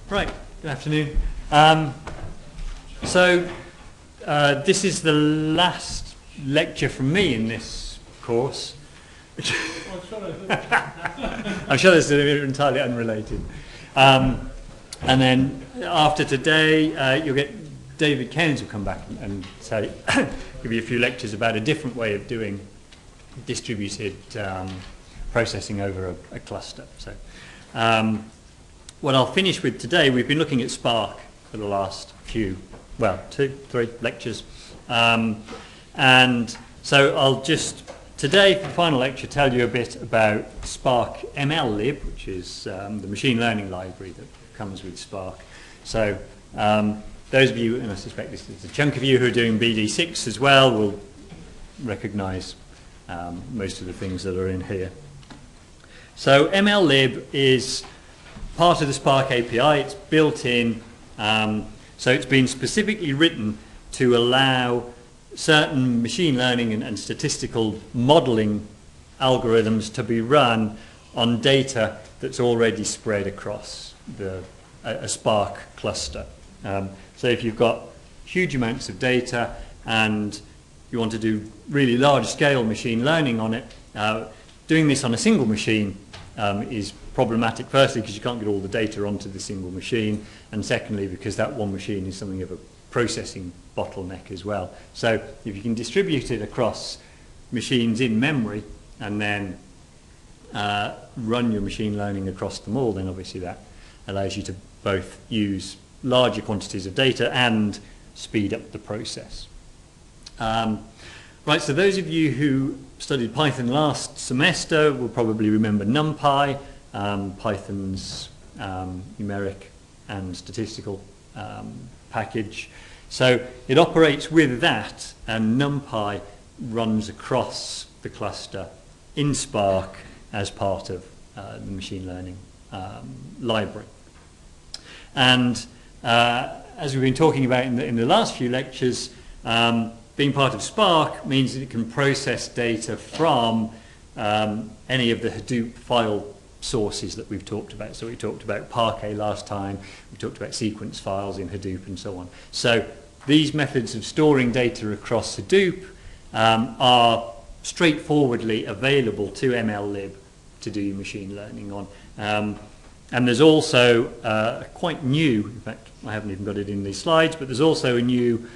Right, good afternoon. This is the last lecture from me in this course. I'm sure this is entirely unrelated. And then after today, you'll get David Cairns will come back and say, give you a few lectures about a different way of doing distributed processing over a cluster. So, what I'll finish with today, we've been looking at Spark for the last few, well, 2-3 lectures. And so I'll just, today for the final lecture, tell you a bit about Spark MLlib, which is the machine learning library that comes with Spark. So those of you, and I suspect this is a chunk of you who are doing BD6 as well, will recognize most of the things that are in here. So MLlib is part of the Spark API. It's built in, so it's been specifically written to allow certain machine learning and statistical modeling algorithms to be run on data that's already spread across a Spark cluster. So if you've got huge amounts of data and you want to do really large scale machine learning on it, doing this on a single machine is problematic, firstly because you can't get all the data onto the single machine, and secondly because that one machine is something of a processing bottleneck as well. So if you can distribute it across machines in memory and then run your machine learning across them all, then obviously that allows you to both use larger quantities of data and speed up the process. Right, so those of you who studied Python last semester will probably remember NumPy, Python's numeric and statistical package. So it operates with that, and NumPy runs across the cluster in Spark as part of the machine learning library. And as we've been talking about in the last few lectures, being part of Spark means that it can process data from any of the Hadoop file sources that we've talked about. So we talked about Parquet last time, we talked about sequence files in Hadoop and so on. So these methods of storing data across Hadoop are straightforwardly available to MLlib to do your machine learning on. And there's also quite new, in fact I haven't even got it in these slides, but there's also a new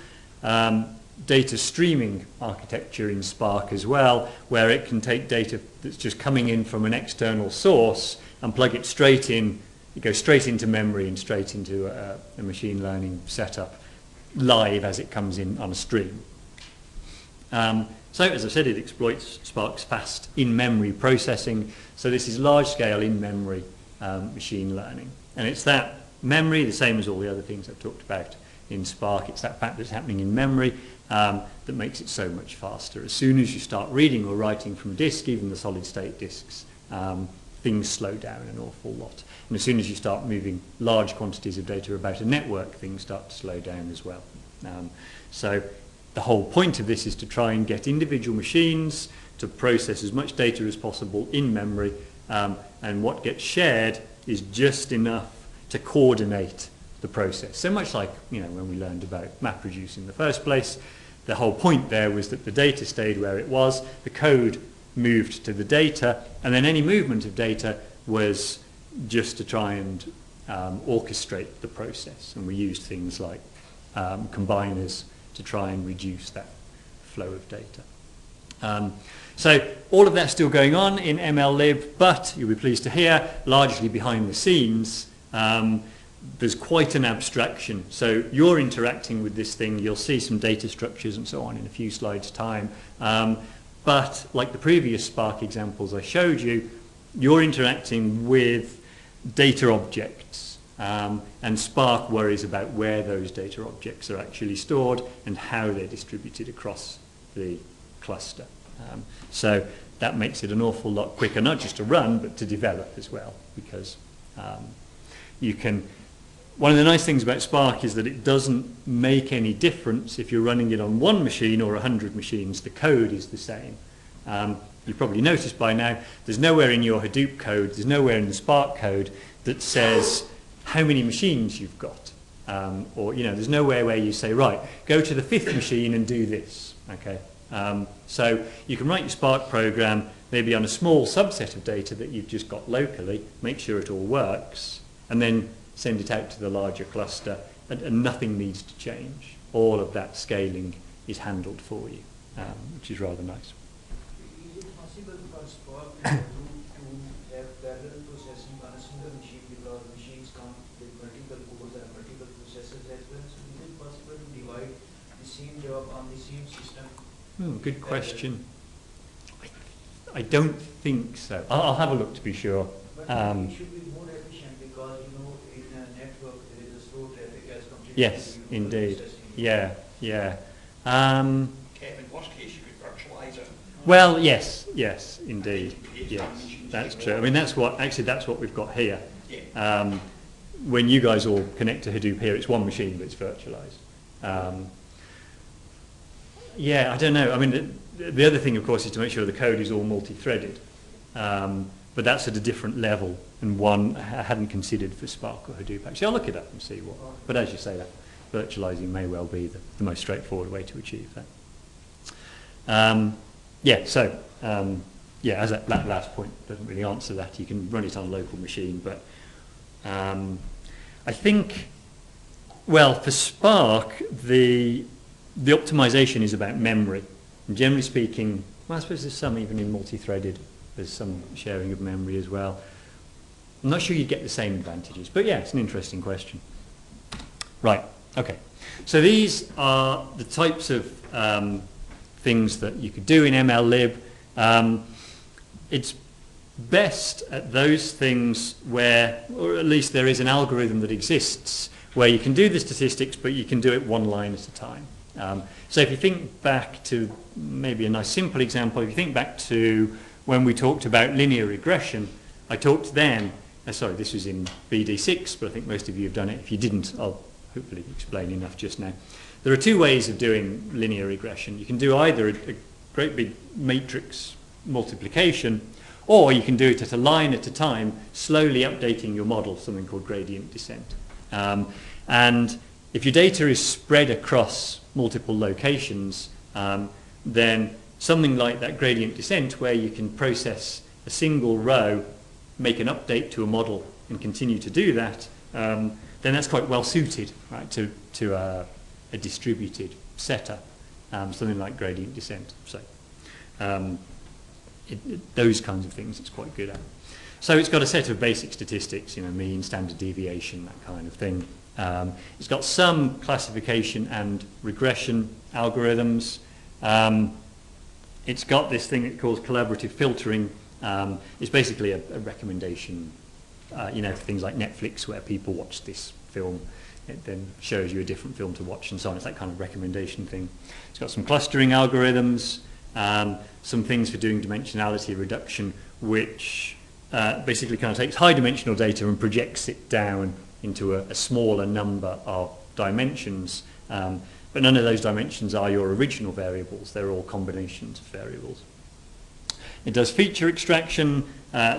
data streaming architecture in Spark as well, where it can take data that's just coming in from an external source and plug it straight in. It goes straight into memory and straight into a machine learning setup live as it comes in on a stream. So as I said, it exploits Spark's fast in-memory processing. So this is large-scale in-memory machine learning. And it's that memory, the same as all the other things I've talked about in Spark, it's that fact that's happening in memory that makes it so much faster. As soon as you start reading or writing from disk, even the solid-state disks, things slow down an awful lot. And as soon as you start moving large quantities of data about a network, things start to slow down as well. So the whole point of this is to try and get individual machines to process as much data as possible in memory, and what gets shared is just enough to coordinate the process. So much like, you know, when we learned about MapReduce in the first place, the whole point there was that the data stayed where it was, the code moved to the data, and then any movement of data was just to try and orchestrate the process. And we used things like combiners to try and reduce that flow of data. So all of that's still going on in MLlib, but you'll be pleased to hear, largely behind the scenes, there's quite an abstraction. So you're interacting with this thing, you'll see some data structures and so on in a few slides' time. But like the previous Spark examples I showed you, you're interacting with data objects. And Spark worries about where those data objects are actually stored and how they're distributed across the cluster. So that makes it an awful lot quicker, not just to run, but to develop as well, because you can. One of the nice things about Spark is that it doesn't make any difference if you're running it on one machine or 100 machines. The code is the same. You've probably noticed by now there's nowhere in your Hadoop code, there's nowhere in the Spark code that says how many machines you've got. Or, there's nowhere where you say, right, go to the 5th machine and do this. Okay. So you can write your Spark program maybe on a small subset of data that you've just got locally, make sure it all works, and then send it out to the larger cluster, and nothing needs to change. All of that scaling is handled for you, which is rather nice. Is it possible for Spark to have parallel processing on a single machine, because machines come with multiple cores and multiple processors as well? So is it possible to divide the same job on the same system? Good question. I don't think so. I'll have a look to be sure. But it should be more efficient, because in a network there is a slow traffic as compared to Yes, indeed. Yeah. In worst case, you could virtualize it. Well, yes, indeed. Yes, that's true. I mean, that's what we've got here. Yeah. When you guys all connect to Hadoop here, it's one machine, but it's virtualized. Yeah, I don't know. I mean, the other thing, of course, is to make sure the code is all multi-threaded. But that's at a different level, and one I hadn't considered for Spark or Hadoop. Actually, I'll look it up and see what. But as you say, that virtualizing may well be the most straightforward way to achieve that. As that last point doesn't really answer that. You can run it on a local machine, but I think, well, for Spark, the optimization is about memory. And generally speaking, well, I suppose there's some even in multi-threaded, there's some sharing of memory as well. I'm not sure you'd get the same advantages, but yeah, it's an interesting question. Right, okay. So these are the types of things that you could do in MLlib. It's best at those things where, or at least there is an algorithm that exists, where you can do the statistics, but you can do it one line at a time. So if you think back to maybe a nice simple example, if you think back to when we talked about linear regression, I talked then, this was in BD6, but I think most of you have done it. If you didn't, I'll hopefully explain enough just now. There are two ways of doing linear regression. You can do either a great big matrix multiplication, or you can do it at a line at a time, slowly updating your model, something called gradient descent. And if your data is spread across multiple locations, then something like that gradient descent, where you can process a single row, make an update to a model, and continue to do that, then that's quite well suited, right, to a distributed setup, something like gradient descent. So those kinds of things it's quite good at. So it's got a set of basic statistics, mean, standard deviation, that kind of thing. It's got some classification and regression algorithms. It's got this thing it calls collaborative filtering. It's basically a recommendation, for things like Netflix, where people watch this film. It then shows you a different film to watch and so on. It's that kind of recommendation thing. It's got some clustering algorithms, some things for doing dimensionality reduction, which basically kind of takes high dimensional data and projects it down into a smaller number of dimensions. But none of those dimensions are your original variables. They're all combinations of variables. It does feature extraction,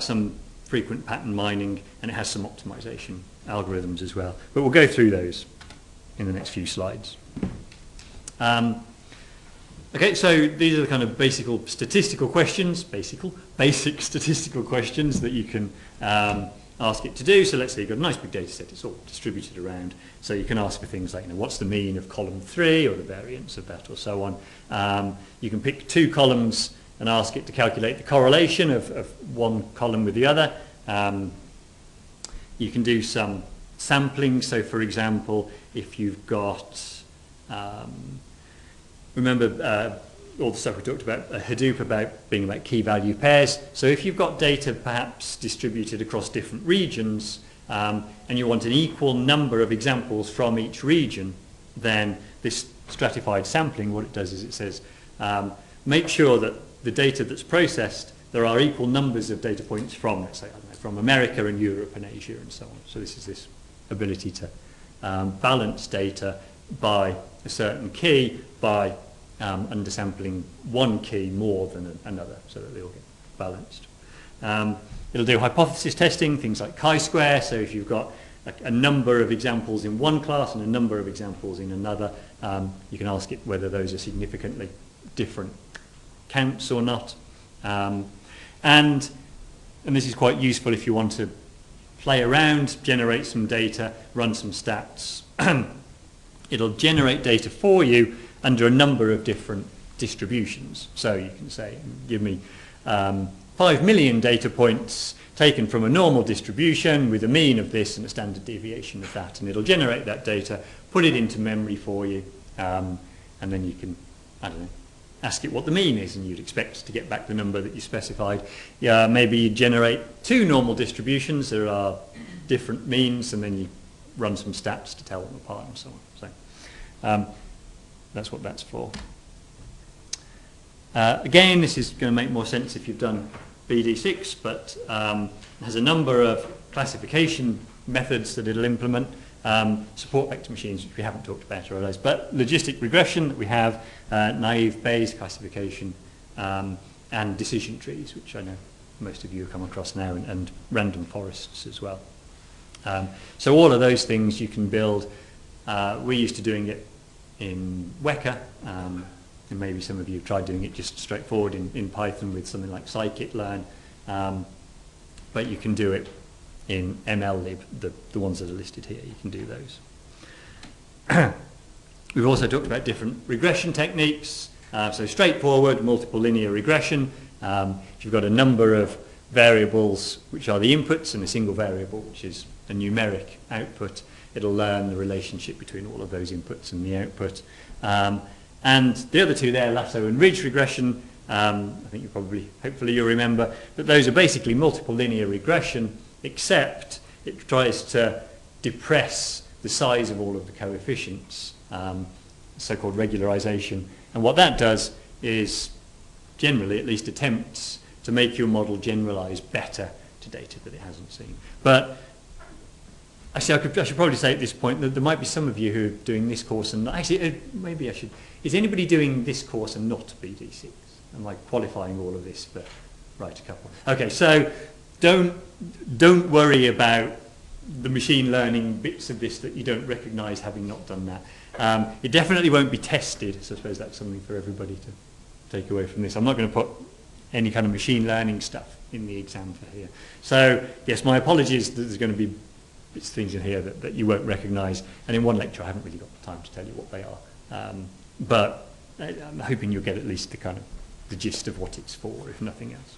some frequent pattern mining, and it has some optimization algorithms as well. But we'll go through those in the next few slides. Okay, so these are the kind of basic statistical questions that you can ask it to do. So let's say you've got a nice big data set, it's all distributed around. So you can ask for things like, what's the mean of column 3 or the variance of that or so on. You can pick two columns and ask it to calculate the correlation of one column with the other. You can do some sampling. So for example, if you've got, remember all the stuff we talked about Hadoop about being about key value pairs. So if you've got data perhaps distributed across different regions, and you want an equal number of examples from each region, then this stratified sampling, what it does is it says, make sure that the data that's processed, there are equal numbers of data points from, let's say, I don't know, from America and Europe and Asia and so on. So this is this ability to balance data by a certain key by undersampling one key more than another, so that they all get balanced. It'll do hypothesis testing, things like chi-square. So if you've got a number of examples in one class and a number of examples in another. You can ask it whether those are significantly different counts or not. And this is quite useful if you want to play around, generate some data, run some stats. It'll generate data for you under a number of different distributions. So you can say, give me 5 million data points taken from a normal distribution with a mean of this and a standard deviation of that, and it'll generate that data, put it into memory for you, and then you can, I don't know, ask it what the mean is, and you'd expect to get back the number that you specified. Maybe you generate 2 normal distributions, there are different means, and then you run some stats to tell them apart and so on. So that's what that's for. Again, this is going to make more sense if you've done BD6, but it has a number of classification methods that it'll implement. Support vector machines, which we haven't talked about, or those, but logistic regression that we have, naive Bayes classification, and decision trees, which I know most of you have come across now, and random forests as well. So all of those things you can build. We're used to doing it in Weka, and maybe some of you have tried doing it just straightforward in Python with something like scikit-learn, but you can do it in MLlib, the ones that are listed here. You can do those. We've also talked about different regression techniques, so straightforward multiple linear regression. If you've got a number of variables which are the inputs and a single variable which is a numeric output, it'll learn the relationship between all of those inputs and the output. And the other two there, lasso and ridge regression, I think you probably, hopefully you'll remember, that those are basically multiple linear regression, except it tries to depress the size of all of the coefficients, so-called regularization. And what that does is, generally at least, attempts to make your model generalize better to data that it hasn't seen. But actually, I should probably say at this point that there might be some of you who are doing this course, and actually, maybe I should. Is anybody doing this course and not BD6? Am I qualifying all of this for? Right, a couple. Okay, so don't worry about the machine learning bits of this that you don't recognise having not done that. It definitely won't be tested, so I suppose that's something for everybody to take away from this. I'm not going to put any kind of machine learning stuff in the exam for here. So yes, my apologies that there's going to be things in here that you won't recognise, and in one lecture I haven't really got the time to tell you what they are. But I'm hoping you'll get at least the gist of what it's for, if nothing else.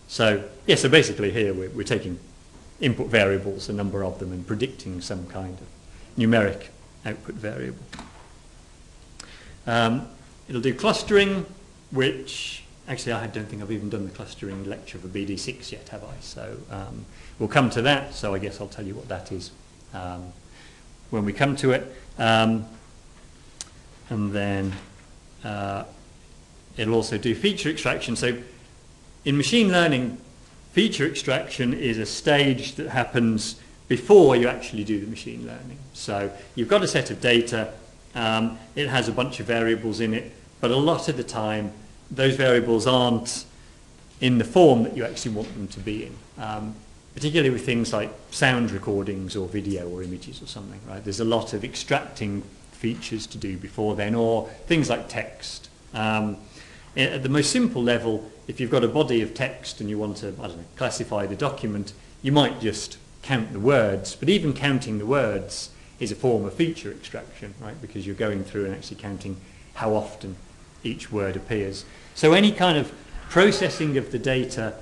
So basically here we're taking input variables, a number of them, and predicting some kind of numeric output variable. It'll do clustering, which actually I don't think I've even done the clustering lecture for BD6 yet, have I? So we'll come to that, so I guess I'll tell you what that is when we come to it. And then it'll also do feature extraction. So in machine learning, feature extraction is a stage that happens before you actually do the machine learning. So you've got a set of data, it has a bunch of variables in it, but a lot of the time those variables aren't in the form that you actually want them to be in. Particularly with things like sound recordings or video or images or something, right? There's a lot of extracting features to do before then, or things like text. At the most simple level, if you've got a body of text and you want to, I don't know, classify the document, you might just count the words, but even counting the words is a form of feature extraction, right? Because you're going through and actually counting how often each word appears. So any kind of processing of the data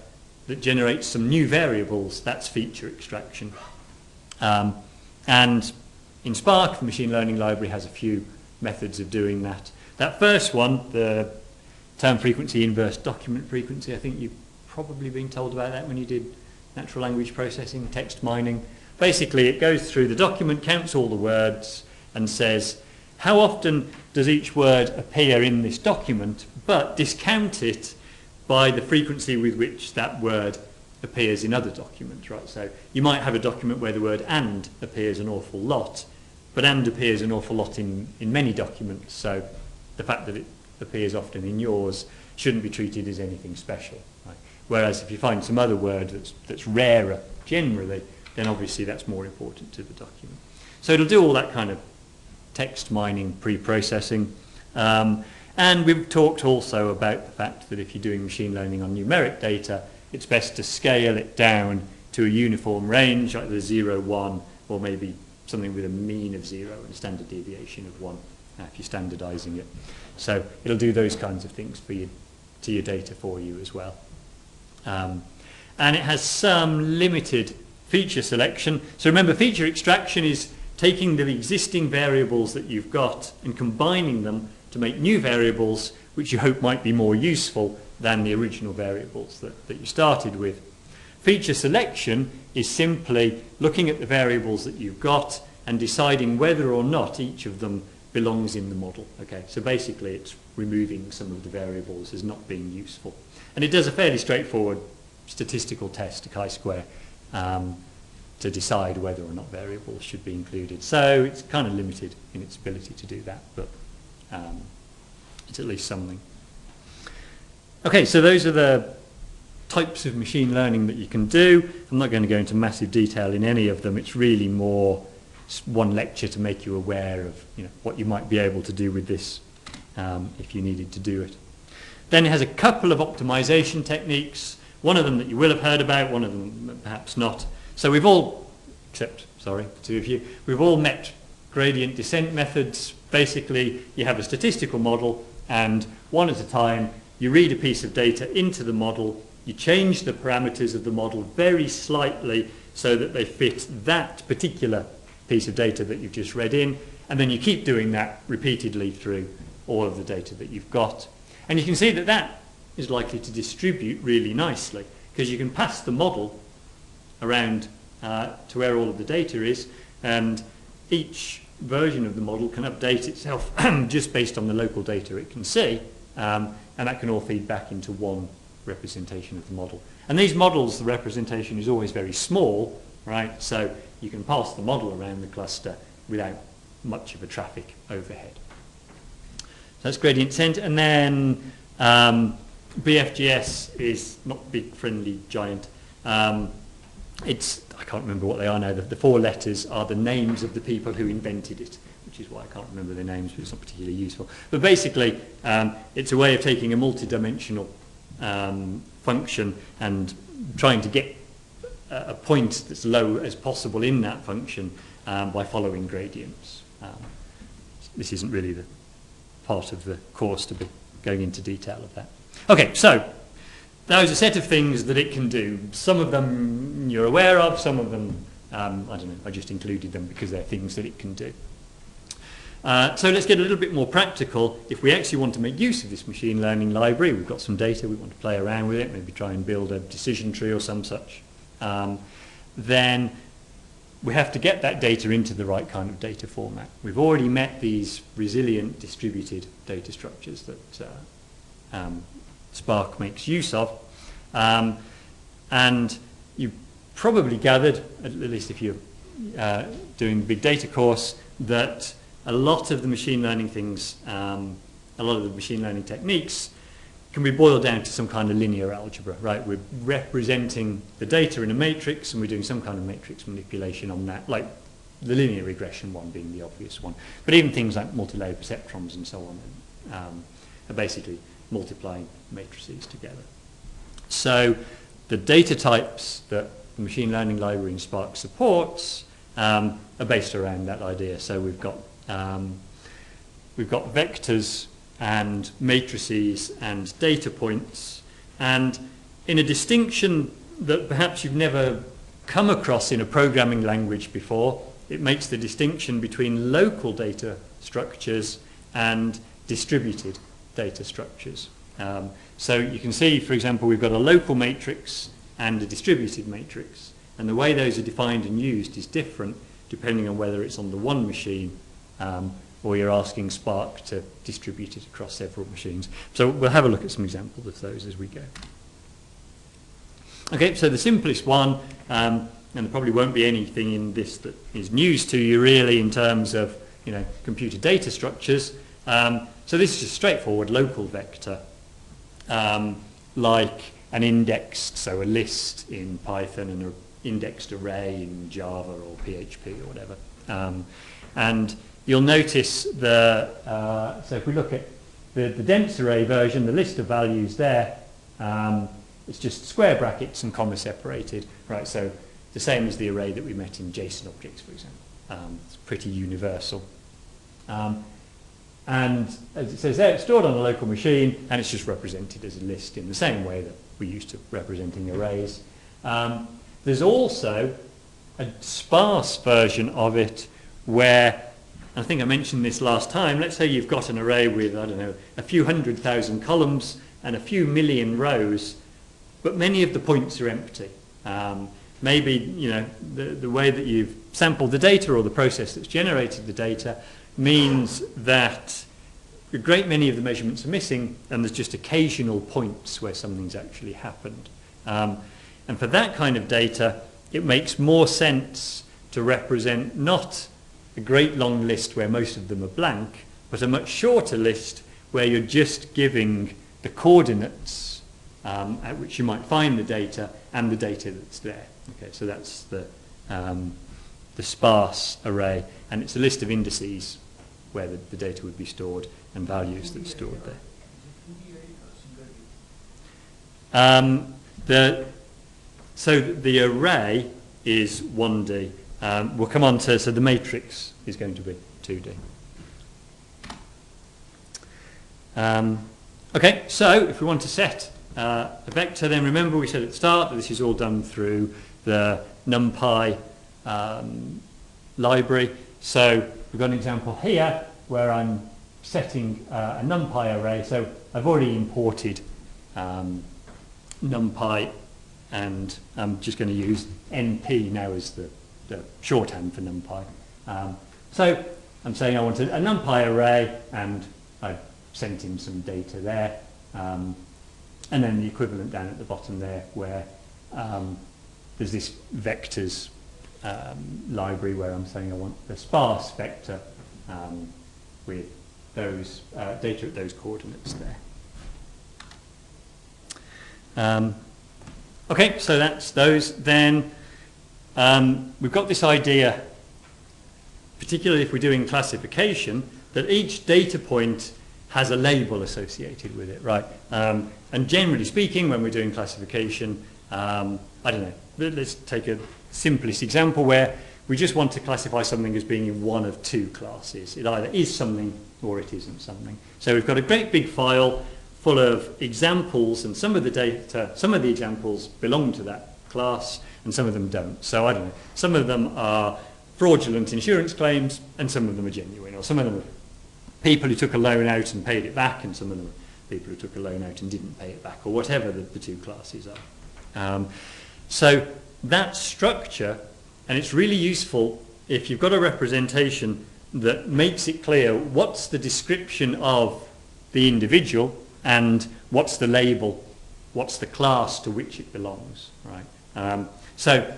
that generates some new variables, that's feature extraction. And in Spark, the machine learning library has a few methods of doing that. That first one, the term frequency inverse document frequency, I think you've probably been told about that when you did natural language processing, text mining. Basically, it goes through the document, counts all the words, and says, how often does each word appear in this document, but discount it by the frequency with which that word appears in other documents, right? So you might have a document where the word and appears an awful lot, but and appears an awful lot in many documents, so the fact that it appears often in yours shouldn't be treated as anything special, right? Whereas if you find some other word that's rarer generally, then obviously that's more important to the document. So it'll do all that kind of text mining, pre-processing. And we've talked also about the fact that if you're doing machine learning on numeric data, it's best to scale it down to a uniform range, like the 0, 1, or maybe something with a mean of 0 and a standard deviation of 1, if you're standardizing it. So it'll do those kinds of things for you, to your data for you as well. And it has some limited feature selection. So remember, feature extraction is taking the existing variables that you've got and combining them to make new variables which you hope might be more useful than the original variables that you started with. Feature selection is simply looking at the variables that you've got and deciding whether or not each of them belongs in the model. Okay, so basically it's removing some of the variables as not being useful. And it does a fairly straightforward statistical test, a chi-square, to decide whether or not variables should be included. So it's kind of limited in its ability to do that, but it's at least something. Okay, so those are the types of machine learning that you can do. I'm not going to go into massive detail in any of them. It's really more one lecture to make you aware of what you might be able to do with this if you needed to do it. Then it has a couple of optimization techniques, one of them that you will have heard about, one of them perhaps not. So we've all, except, sorry, two of you, we've all met gradient descent methods. Basically, you have a statistical model, and one at a time, you read a piece of data into the model, you change the parameters of the model very slightly so that they fit that particular piece of data that you've just read in, and then you keep doing that repeatedly through all of the data that you've got. And you can see that that is likely to distribute really nicely, because you can pass the model around to where all of the data is, and each version of the model can update itself just based on the local data it can see, and that can all feed back into one representation of the model. And these models, the representation is always very small, right? So you can pass the model around the cluster without much of a traffic overhead. So that's gradient descent. And then BFGS is not big, friendly, giant. I can't remember what they are now. The 4 letters are the names of the people who invented it, which is why I can't remember their names, but it's not particularly useful. But basically, it's a way of taking a multi-dimensional function and trying to get a point that's low as possible in that function by following gradients. This isn't really the part of the course to be going into detail of that. Okay, so those are a set of things that it can do. Some of them you're aware of, some of them, I don't know, I just included them because they're things that it can do. So let's get a little bit more practical. If we actually want to make use of this machine learning library, we've got some data, we want to play around with it, maybe try and build a decision tree or some such, then we have to get that data into the right kind of data format. We've already met these resilient distributed data structures that Spark makes use of. And you've probably gathered, at least if you're doing the big data course, that a lot of the machine learning things, a lot of the machine learning techniques can be boiled down to some kind of linear algebra, right? We're representing the data in a matrix and we're doing some kind of matrix manipulation on that, like the linear regression one being the obvious one. But even things like multi-layer perceptrons and so on are basically multiplying matrices together. So the data types that the machine learning library in Spark supports are based around that idea. So we've got vectors and matrices and data points, and in a distinction that perhaps you've never come across in a programming language before, it makes the distinction between local data structures and distributed data structures. So you can see, for example, we've got a local matrix and a distributed matrix, and the way those are defined and used is different depending on whether it's on the one machine or you're asking Spark to distribute it across several machines. So we'll have a look at some examples of those as we go. Okay, so the simplest one, and there probably won't be anything in this that is news to you really in terms of computer data structures. So this is just straightforward local vector, like an indexed, so a list in Python and an indexed array in Java or PHP or whatever. And you'll notice so if we look at the dense array version, the list of values there, it's just square brackets and comma separated, right? So the same as the array that we met in JSON objects, for example. It's pretty universal. And as it says there, it's stored on a local machine, and it's just represented as a list in the same way that we're used to representing arrays. There's also a sparse version of it where, I think I mentioned this last time, let's say you've got an array with, I don't know, a few 100,000 columns and a few million rows, but many of the points are empty. Maybe, you know, the way that you've sampled the data or the process that's generated the data means that a great many of the measurements are missing, and there's just occasional points where something's actually happened. And for that kind of data, it makes more sense to represent not a great long list where most of them are blank, but a much shorter list where you're just giving the coordinates at which you might find the data and the data that's there. Okay, so that's the sparse array, and it's a list of indices where the data would be stored and values that are stored there. So the array is 1D. We'll come on to, so the matrix is going to be 2D. Okay, so if we want to set a vector, then remember we said at the start that this is all done through the NumPy library. So we've got an example here where I'm setting a NumPy array. So I've already imported NumPy, and I'm just going to use NP now as the shorthand for NumPy. So I'm saying I want a NumPy array, and I've sent in some data there. And then the equivalent down at the bottom there where there's this vectors library where I'm saying I want the sparse vector with those data at those coordinates there. Okay, so that's those. Then we've got this idea, particularly if we're doing classification, that each data point has a label associated with it, right? And generally speaking, when we're doing classification, I don't know, let's take a simplest example where we just want to classify something as being in one of two classes. It either is something or it isn't something. So we've got a great big file full of examples, and some of the data, some of the examples belong to that class and some of them don't. So I don't know, some of them are fraudulent insurance claims and some of them are genuine, or some of them are people who took a loan out and paid it back, and some of them are people who took a loan out and didn't pay it back, or whatever the two classes are. So that structure, and it's really useful if you've got a representation that makes it clear what's the description of the individual and what's the label, what's the class to which it belongs, right? So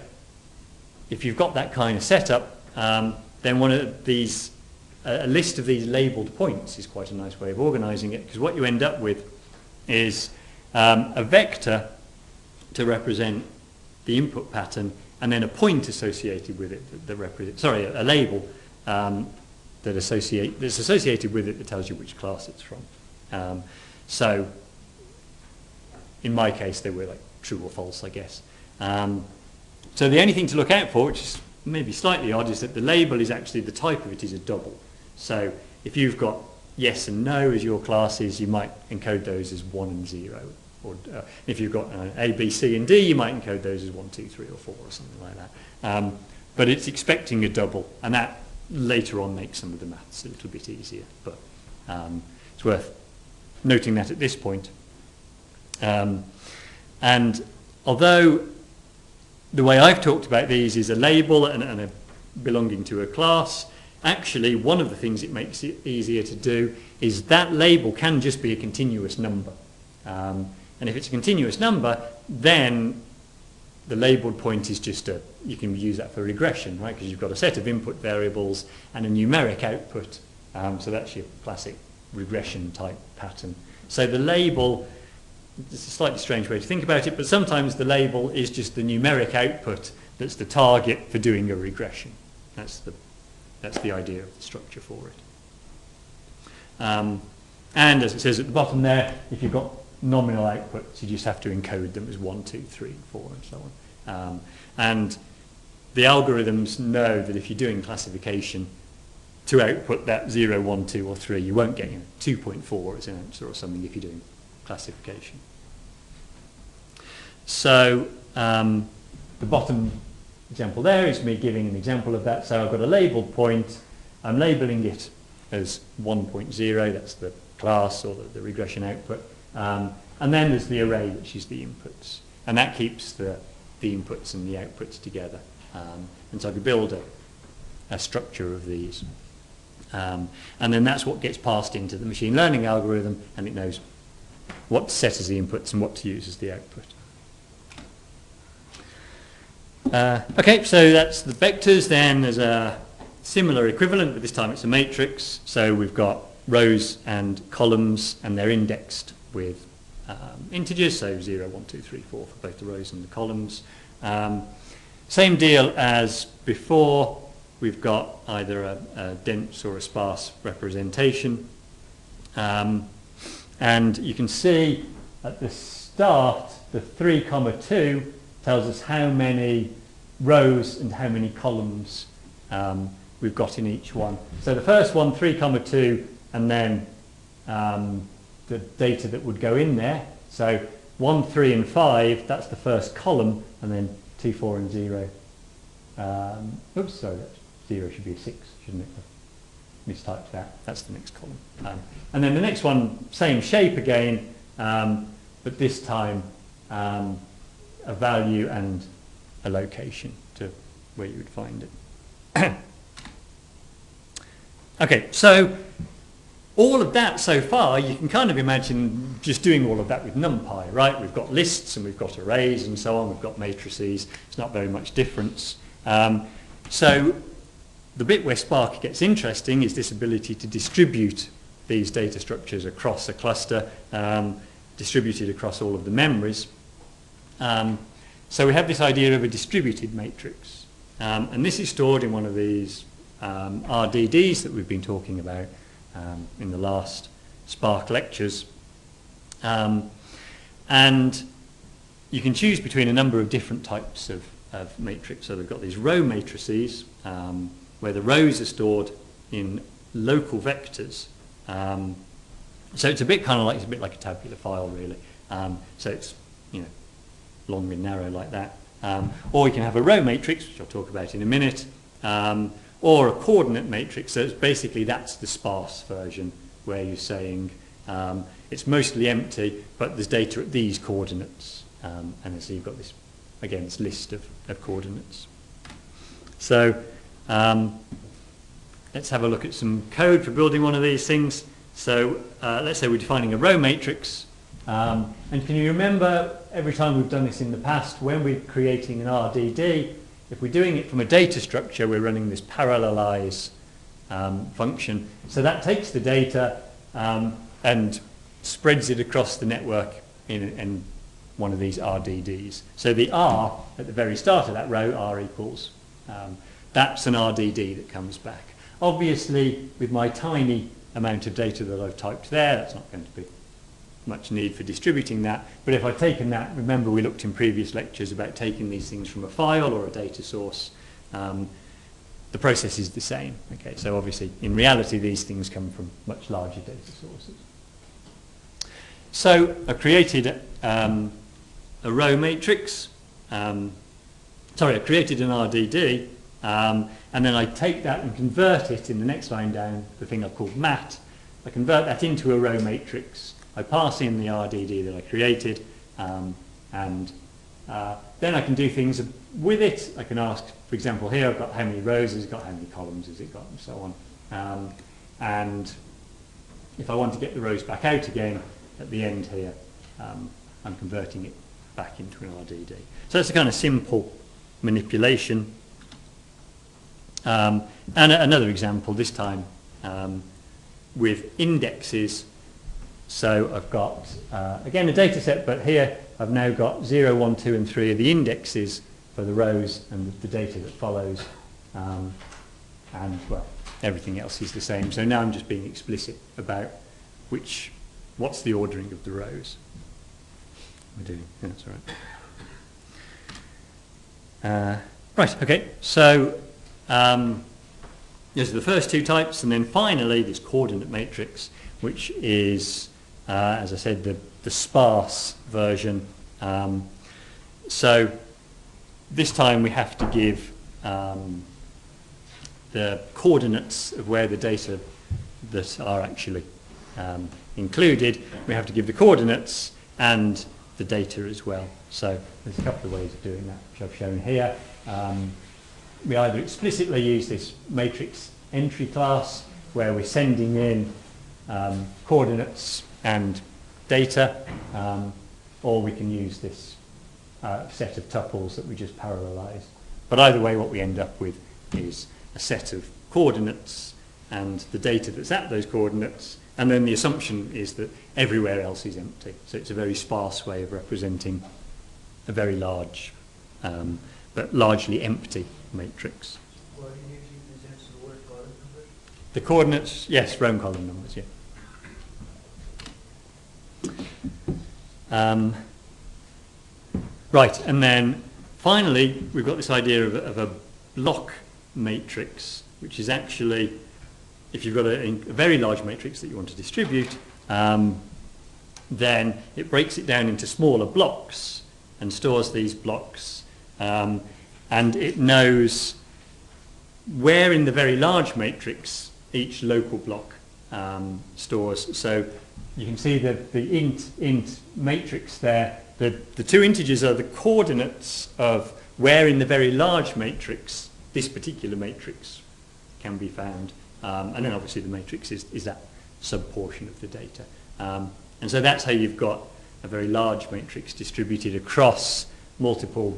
if you've got that kind of setup, then one of these, a list of these labeled points is quite a nice way of organizing it, because what you end up with is a vector to represent the input pattern, and then a point associated with it that represents, sorry, a label that's associated with it that tells you which class it's from. So in my case, they were like true or false, I guess. So the only thing to look out for, which is maybe slightly odd, is that the label is actually, the type of it is a double. So if you've got yes and no as your classes, you might encode those as 1 and 0. Or if you've got A, B, C, and D, you might encode those as 1, 2, 3, or 4, or something like that. But it's expecting a double, and that later on makes some of the maths a little bit easier. But it's worth noting that at this point. And although the way I've talked about these is a label and a belonging to a class, actually one of the things it makes it easier to do is that label can just be a continuous number. And if it's a continuous number, then the labeled point is just you can use that for regression, right? Because you've got a set of input variables and a numeric output. So that's your classic regression type pattern. So the label it's a slightly strange way to think about it, but sometimes the label is just the numeric output that's the target for doing a regression. That's the idea of the structure for it. And as it says at the bottom there, if you've got nominal outputs, you just have to encode them as 1, 2, 3, 4, and so on. And the algorithms know that if you're doing classification, to output that 0, 1, 2, or 3, you won't get 2.4 as an answer or something if you're doing classification. So the bottom example there is me giving an example of that. So I've got a labeled point. I'm labeling it as 1.0. That's the class or the regression output. And then there's the array, which is the inputs. And that keeps the inputs and the outputs together. And so I could build a structure of these. And then that's what gets passed into the machine learning algorithm, and it knows what to set as the inputs and what to use as the output. Okay, so that's the vectors. Then there's a similar equivalent, but this time it's a matrix. So we've got rows and columns, and they're indexed with integers, so 0, 1, 2, 3, 4 for both the rows and the columns. Same deal as before. We've got either a dense or a sparse representation. And you can see at the start, the 3, 2 tells us how many rows and how many columns we've got in each one. So the first one, 3, 2, and then the data that would go in there. So 1, 3, and 5, that's the first column, and then 2, 4, and 0. Oops, sorry, that's 0 should be a 6, shouldn't it? I've mistyped that. That's the next column. And then the next one, same shape again, but this time a value and a location to where you would find it. Okay, so all of that so far, you can kind of imagine just doing all of that with NumPy, right? We've got lists and we've got arrays and so on. We've got matrices. It's not very much difference. So the bit where Spark gets interesting is this ability to distribute these data structures across a cluster, distributed across all of the memories. So we have this idea of a distributed matrix. And this is stored in one of these RDDs that we've been talking about in the last Spark lectures. And you can choose between a number of different types of matrix. So we've got these row matrices, where the rows are stored in local vectors. So it's a bit like a tabular file, really. So it's long and narrow like that. Or you can have a row matrix, which I'll talk about in a minute, or a coordinate matrix. So it's basically that's the sparse version, where you're saying it's mostly empty, but there's data at these coordinates, and so you've got this, again, this list of coordinates. So let's have a look at some code for building one of these things. So let's say we're defining a row matrix. And can you remember every time we've done this in the past, when we're creating an RDD, if we're doing it from a data structure, we're running this parallelize function. So that takes the data and spreads it across the network in one of these RDDs. So the R at the very start of that row, R equals, that's an RDD that comes back. Obviously, with my tiny amount of data that I've typed there, that's not going to be much need for distributing that. But if I've taken that, remember we looked in previous lectures about taking these things from a file or a data source. The process is the same. Okay, so obviously, in reality, these things come from much larger data sources. So I created a row matrix. I created an RDD, and then I take that and convert it in the next line down, the thing I've called mat. I convert that into a row matrix. I pass in the RDD that I created, and then I can do things with it. I can ask, for example, here I've got how many rows has it got, how many columns has it got, and so on. And if I want to get the rows back out again at the end here, I'm converting it back into an RDD. So it's a kind of simple manipulation. And another example, this time with indexes. So I've got, again, a data set, but here I've now got 0, 1, 2, and 3 are the indexes for the rows and the data that follows. And, well, everything else is the same. So now I'm just being explicit about what's the ordering of the rows. We're doing, yeah, that's all right. Right, okay, so those are the first two types, and then finally this coordinate matrix, which is, as I said, the sparse version. So this time we have to give the coordinates of where the data that are actually included. We have to give the coordinates and the data as well. So there's a couple of ways of doing that, which I've shown here. We either explicitly use this matrix entry class, where we're sending in coordinates and data, or we can use this set of tuples that we just parallelize. But either way, what we end up with is a set of coordinates and the data that's at those coordinates, and then the assumption is that everywhere else is empty. So it's a very sparse way of representing a very large but largely empty matrix. Coordinates represents row and column numbers? The coordinates, yes, row and column numbers, yeah. Right, and then finally we've got this idea of a block matrix, which is actually, if you've got a very large matrix that you want to distribute, then it breaks it down into smaller blocks and stores these blocks, and it knows where in the very large matrix each local block stores. So you can see that the int matrix there, the two integers are the coordinates of where in the very large matrix this particular matrix can be found. And then obviously the matrix is that sub-portion of the data. And so that's how you've got a very large matrix distributed across multiple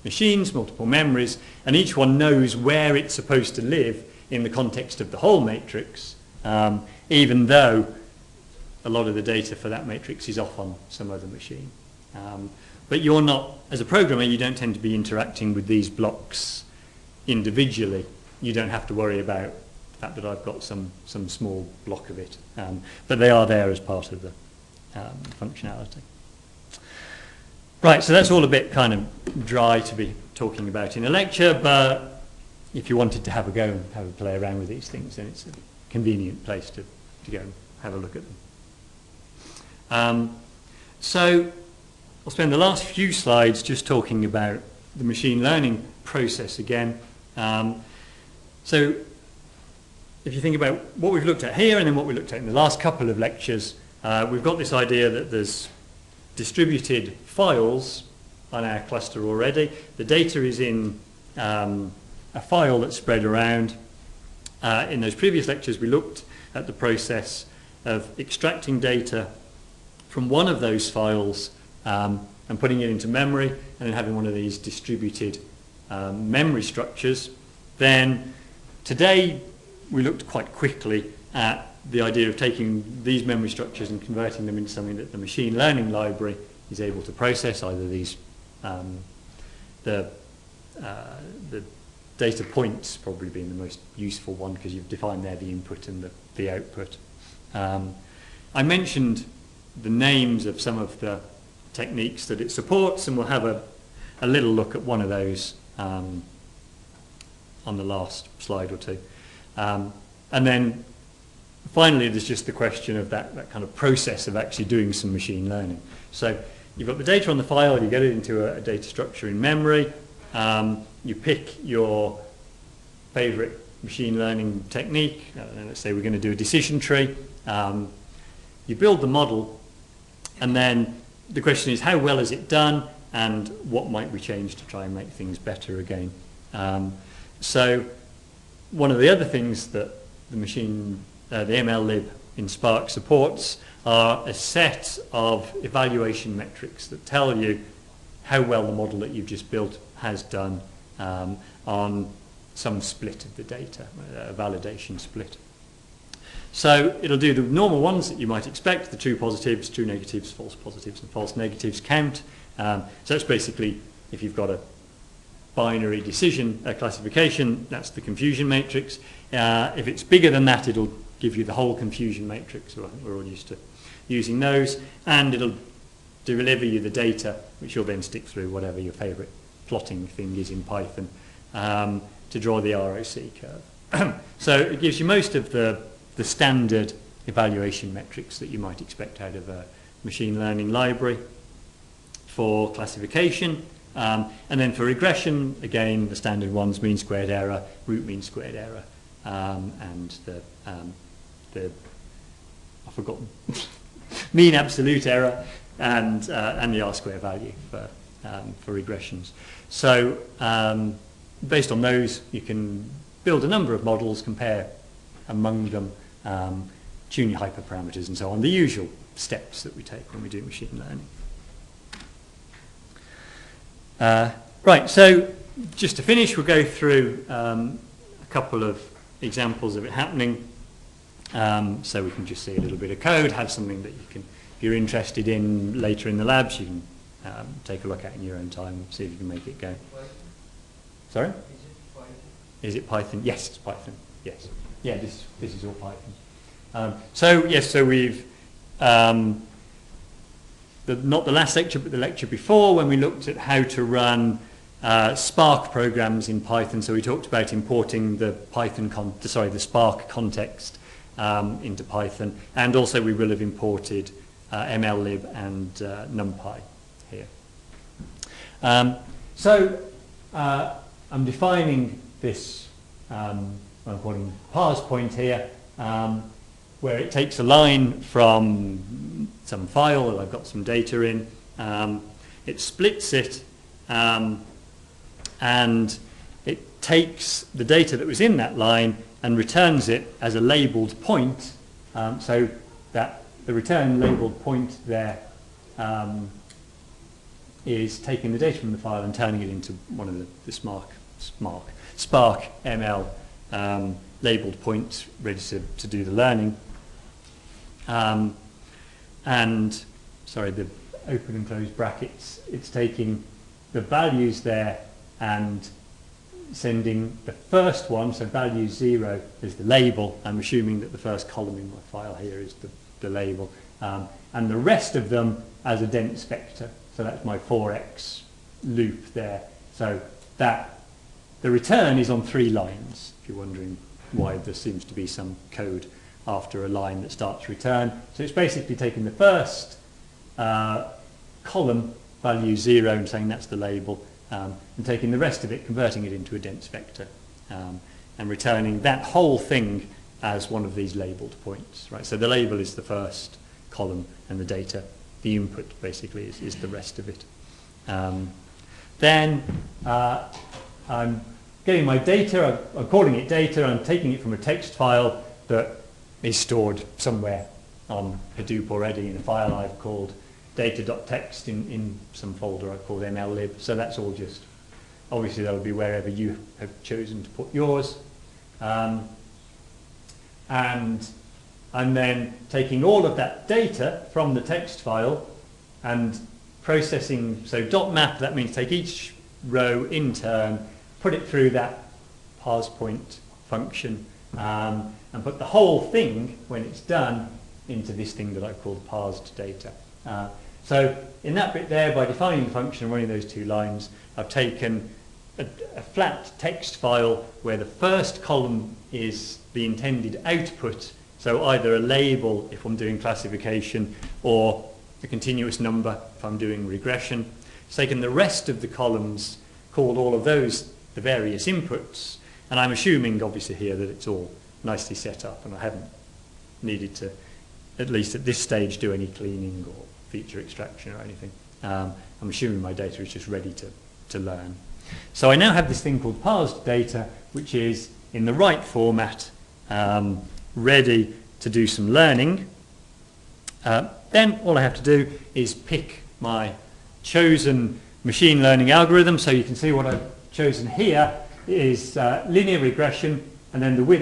machines, multiple memories, and each one knows where it's supposed to live in the context of the whole matrix, even though a lot of the data for that matrix is off on some other machine. But you're not, as a programmer, you don't tend to be interacting with these blocks individually. You don't have to worry about the fact that I've got some small block of it, but they are there as part of the functionality. Right, so that's all a bit kind of dry to be talking about in a lecture, but if you wanted to have a go and have a play around with these things, then it's a convenient place to go and have a look at them. So I'll spend the last few slides just talking about the machine learning process again. So if you think about what we've looked at here and then what we looked at in the last couple of lectures, we've got this idea that there's distributed files on our cluster already. The data is in a file that's spread around. In those previous lectures we looked at the process of extracting data from one of those files and putting it into memory, and then having one of these distributed memory structures. Then today we looked quite quickly at the idea of taking these memory structures and converting them into something that the machine learning library is able to process, either these the data points probably being the most useful one, because you've defined there the input and the output. I mentioned the names of some of the techniques that it supports, and we'll have a little look at one of those on the last slide or two. And then finally there's just the question of that kind of process of actually doing some machine learning. So you've got the data on the file, you get it into a data structure in memory, you pick your favorite machine learning technique, let's say we're going to do a decision tree, you build the model, and then the question is how well is it done and what might we change to try and make things better again. So one of the other things that the MLlib in Spark supports are a set of evaluation metrics that tell you how well the model that you've just built has done on some split of the data, a validation split. So it'll do the normal ones that you might expect, the true positives, true negatives, false positives and false negatives count. So it's basically, if you've got a binary decision classification, that's the confusion matrix. If it's bigger than that, it'll give you the whole confusion matrix. So I think we're all used to using those, and it'll deliver you the data, which you'll then stick through whatever your favourite plotting thing is in Python to draw the ROC curve. So it gives you most of the standard evaluation metrics that you might expect out of a machine learning library. For classification, and then for regression, again, the standard ones: mean squared error, root mean squared error, and the I forgot mean absolute error, and the R-square value for regressions. So based on those, you can build a number of models, compare among them, tune your hyperparameters and so on, the usual steps that we take when we do machine learning. Right, so just to finish, we'll go through a couple of examples of it happening, so we can just see a little bit of code, have something that you can, if you're interested in later in the labs, you can take a look at in your own time, see if you can make it go. Sorry? Is it Python? Yes, it's Python. Yes. Yeah, this is all Python. So yes, so we've not the last lecture, but the lecture before, when we looked at how to run Spark programs in Python. So we talked about importing the the Spark context into Python, and also we will have imported MLlib and NumPy here. So I'm defining this what I'm calling parse point here, where it takes a line from some file that I've got some data in, it splits it, and it takes the data that was in that line and returns it as a labelled point, so that the return labelled point there is taking the data from the file and turning it into one of the Spark ML labelled points ready to do the learning. And sorry, the open and closed brackets, it's taking the values there and sending the first one, so value 0 is the label. I'm assuming that the first column in my file here is the label, and the rest of them as a dense vector. So that's my 4x loop there. So that the return is on 3 lines, if you're wondering why there seems to be some code after a line that starts return. So it's basically taking the first column, value 0, and saying that's the label, and taking the rest of it, converting it into a dense vector, and returning that whole thing as one of these labelled points. Right. So the label is the first column, and the data, the input, basically is the rest of it. Then I'm getting my data, I'm calling it data, I'm taking it from a text file that is stored somewhere on Hadoop already in a file I've called data.txt in some folder I've called MLlib. So that's all just, obviously that'll be wherever you have chosen to put yours. And I'm then taking all of that data from the text file and processing, so .map, that means take each row in turn, put it through that parse point function, and put the whole thing, when it's done, into this thing that I've called parsed data. So in that bit there, by defining the function and running those 2 lines, I've taken a flat text file where the first column is the intended output, so either a label if I'm doing classification, or a continuous number if I'm doing regression. It's taken the rest of the columns, called all of those the various inputs, and I'm assuming obviously here that it's all nicely set up and I haven't needed to, at least at this stage, do any cleaning or feature extraction or anything. I'm assuming my data is just ready to learn. So I now have this thing called parsed data, which is in the right format, ready to do some learning. Then all I have to do is pick my chosen machine learning algorithm. So you can see what I've chosen here is linear regression, and then the with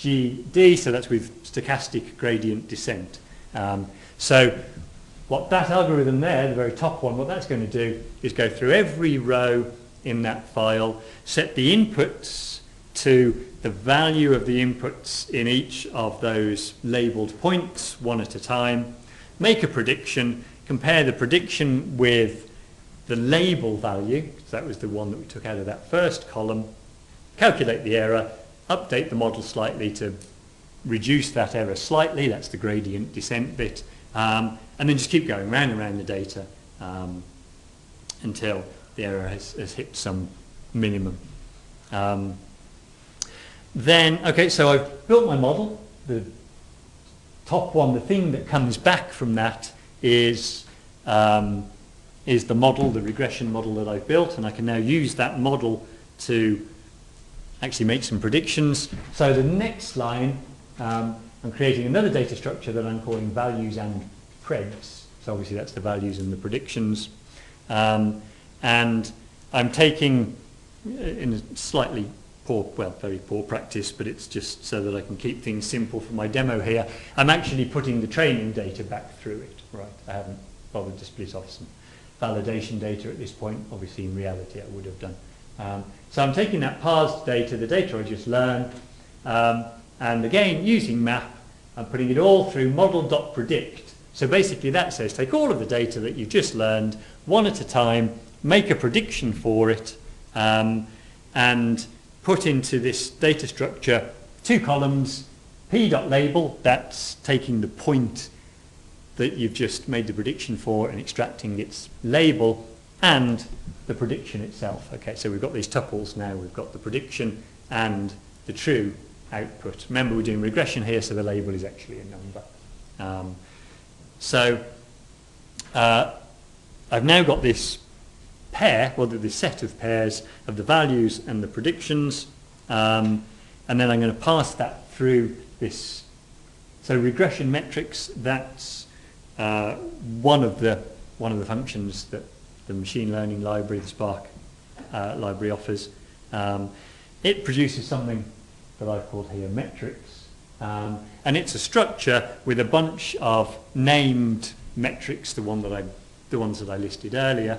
GD, so that's with stochastic gradient descent. So what that algorithm there, the very top one, what that's going to do is go through every row in that file, set the inputs to the value of the inputs in each of those labelled points one at a time, make a prediction, compare the prediction with the label value, because that was the one that we took out of that first column, calculate the error, update the model slightly to reduce that error slightly, that's the gradient descent bit, and then just keep going round and round the data until the error has hit some minimum. Okay, so I've built my model. The top one, the thing that comes back from that is the model, the regression model that I've built, and I can now use that model to actually make some predictions. So the next line, I'm creating another data structure that I'm calling values and preds. So obviously that's the values and the predictions. And I'm taking, in a slightly poor, well, very poor practice, but it's just so that I can keep things simple for my demo here, I'm actually putting the training data back through it. Right, I haven't bothered to split off some validation data at this point. Obviously in reality I would have done. So I'm taking that parsed data, the data I just learned, and again using map, I'm putting it all through model.predict. So basically that says take all of the data that you've just learned one at a time, make a prediction for it, and put into this data structure 2 columns, p.label, that's taking the point that you've just made the prediction for and extracting its label, and the prediction itself. Okay, so we've got these tuples now, we've got the prediction and the true output. Remember we're doing regression here, so the label is actually a number. I've now got this pair, well, this set of pairs of the values and the predictions, and then I'm going to pass that through this. So regression metrics, that's one of the functions that the machine learning library, the Spark library offers. It produces something that I've called here metrics, and it's a structure with a bunch of named metrics, the ones that I listed earlier,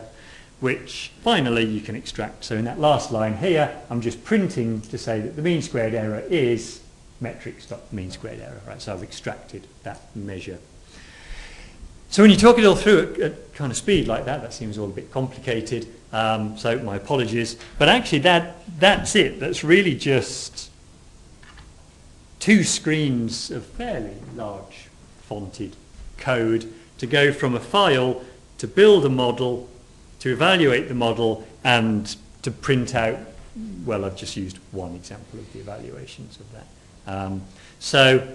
which finally you can extract. So in that last line here, I'm just printing to say that the mean squared error is metrics.mean squared error, right? So I've extracted that measure. So when you talk it all through at kind of speed like that, that seems all a bit complicated. So my apologies, but actually that's it. That's really just 2 screens of fairly large fonted code to go from a file to build a model, to evaluate the model, and to print out, well, I've just used one example of the evaluations of that. So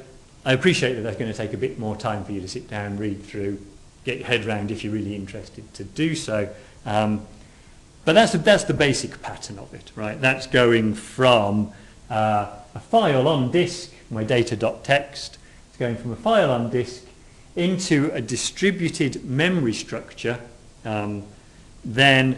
I appreciate that that's going to take a bit more time for you to sit down, read through, get your head round if you're really interested to do so. But that's the basic pattern of it, right? That's going from a file on disk, my data.txt, it's going from a file on disk into a distributed memory structure, then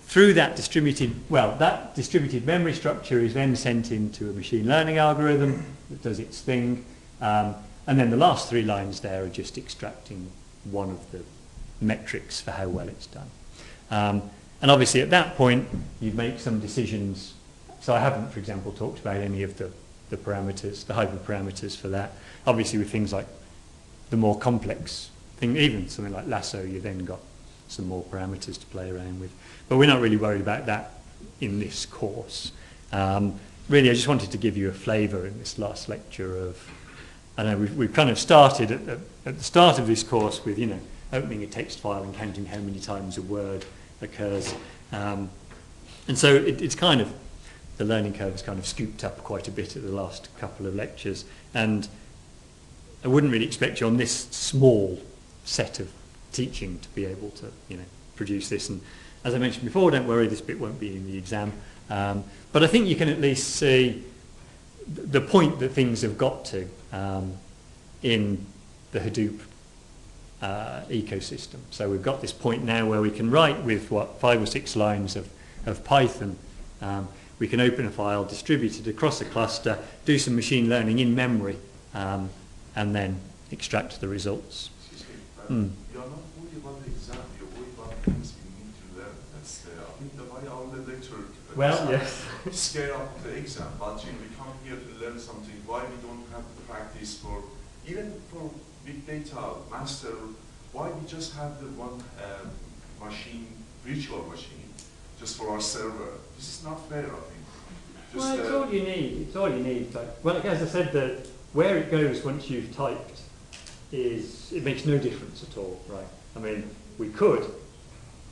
through that distributed memory structure is then sent into a machine learning algorithm that does its thing, and then the last 3 lines there are just extracting one of the metrics for how well it's done. And obviously at that point you make some decisions. So I haven't, for example, talked about any of the parameters, the hyperparameters for that. Obviously with things like the more complex thing, even something like lasso, you then got some more parameters to play around with. But we're not really worried about that in this course. Really, I just wanted to give you a flavour in this last lecture of, I know we've kind of started at the start of this course with, opening a text file and counting how many times a word occurs. And so it's kind of, the learning curve has kind of scooped up quite a bit at the last couple of lectures. And I wouldn't really expect you on this small set of teaching to be able to, produce this. And as I mentioned before, don't worry, this bit won't be in the exam. But I think you can at least see the point that things have got to in the Hadoop ecosystem. So we've got this point now where we can write with 5 or 6 lines of Python. we can open a file, distribute it across a cluster, do some machine learning in memory, and then extract the results. Excuse me, you're not worried about the exam, you're worried about things we need to learn. That's I think the why our lecture Yes. scare up the exam, but we come here to learn something. Why we don't have the practice for, even for big data master, why we just have the one machine, virtual machine, just for our server? This is not fair, I think. Just, Well, it's all you need. It's all you need. Well, as I said, where it goes once you've typed it makes no difference at all, right? I mean, we could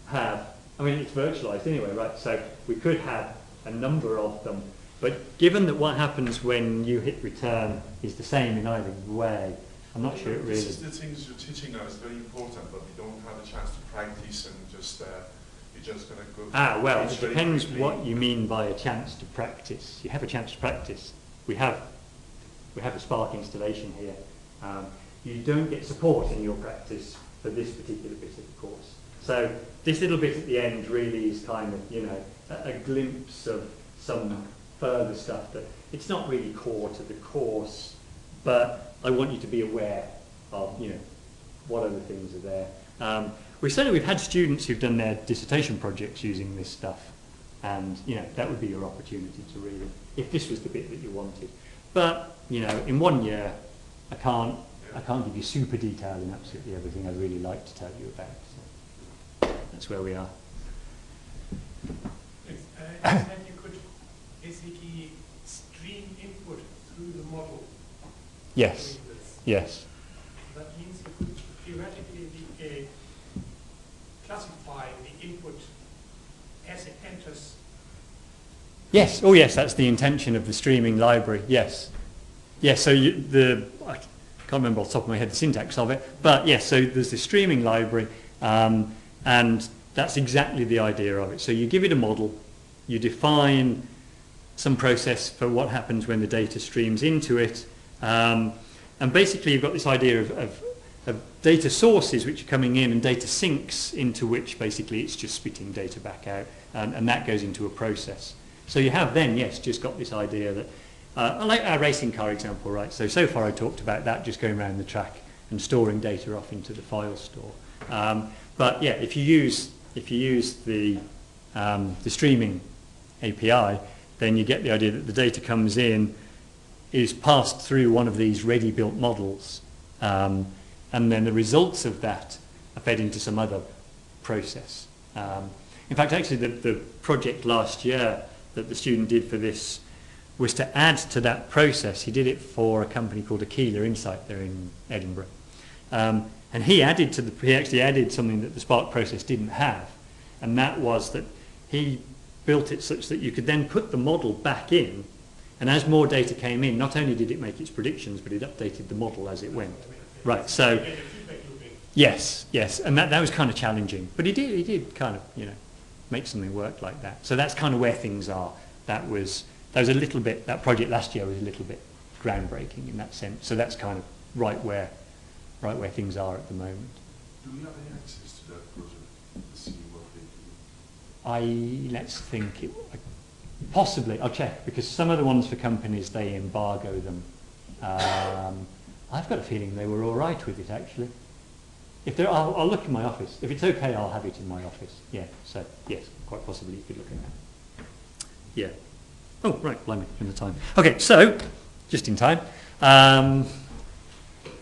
have, it's virtualized anyway, right? So we could have a number of them, but given that what happens when you hit return is the same in either way, I'm not sure it really... This is the things you're teaching us, very important, but we don't have a chance to practice and just, you're just going to go... well, it depends what you mean by a chance to practice. You have a chance to practice. We have a Spark installation here. You don't get support in your practice for this particular bit of the course. So this little bit at the end really is kind of, a glimpse of some further stuff that it's not really core to the course, but I want you to be aware of, what other things are there. We've had students who've done their dissertation projects using this stuff, and that would be your opportunity to really, if this was the bit that you wanted. But in 1 year, I can't give you super detail in absolutely everything I'd really like to tell you about. So that's where we are. Yes. You said you could basically stream input through the model. Yes. Yes. That means you could theoretically classify the input as it enters. Yes. Oh, yes. That's the intention of the streaming library. Yes. Yes. So I can't remember off the top of my head the syntax of it, but yes. So there's the streaming library, and that's exactly the idea of it. So you give it a model, you define some process for what happens when the data streams into it, and basically you've got this idea of data sources which are coming in and data sinks into which basically it's just spitting data back out, and that goes into a process. So you have then, yes, just got this idea that, like our racing car example, right? So far I talked about that just going around the track and storing data off into the file store. But yeah, if you use the streaming API, then you get the idea that the data comes in, is passed through one of these ready-built models, and then the results of that are fed into some other process. In fact, actually, the project last year that the student did for this was to add to that process. He did it for a company called Aquila Insight there in Edinburgh. And he actually added something that the Spark process didn't have, and that was that he built it such that you could then put the model back in, and as more data came in, not only did it make its predictions, but it updated the model as it went. Right, so yes, and that was kind of challenging, but he did kind of make something work like that. So that's kind of where things are. That was a little bit, that project last year was a little bit groundbreaking in that sense. So that's kind of right where things are at the moment. Do we have any access to that project to see what they do? Let's think. Possibly, I'll check, because some of the ones for companies, they embargo them. I've got a feeling they were all right with it, actually. I'll look in my office. If it's okay, I'll have it in my office. Yeah, so yes, quite possibly you could look at that. Yeah. Oh, right, blimey, in the time. Okay, so, just in time.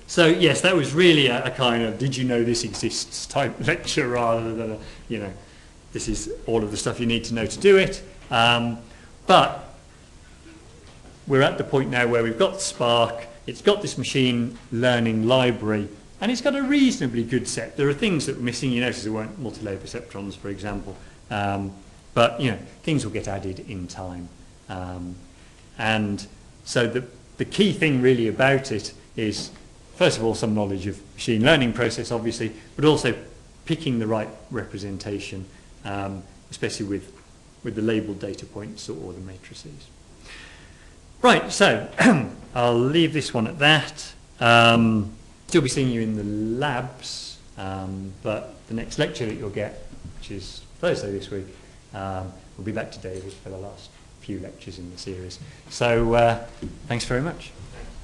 So yes, that was really a kind of did you know this exists type lecture rather than this is all of the stuff you need to know to do it. But we're at the point now where we've got Spark, it's got this machine learning library, and it's got a reasonably good set. There are things that were missing. You notice there weren't multi-layer perceptrons, for example, but things will get added in time. And so the key thing really about it is, first of all, some knowledge of machine learning process, obviously, but also picking the right representation, especially with the labeled data points or the matrices. Right, so I'll leave this one at that. Still be seeing you in the labs, but the next lecture that you'll get, which is Thursday this week, we'll be back to David for the last few lectures in the series. So thanks very much. Thank you.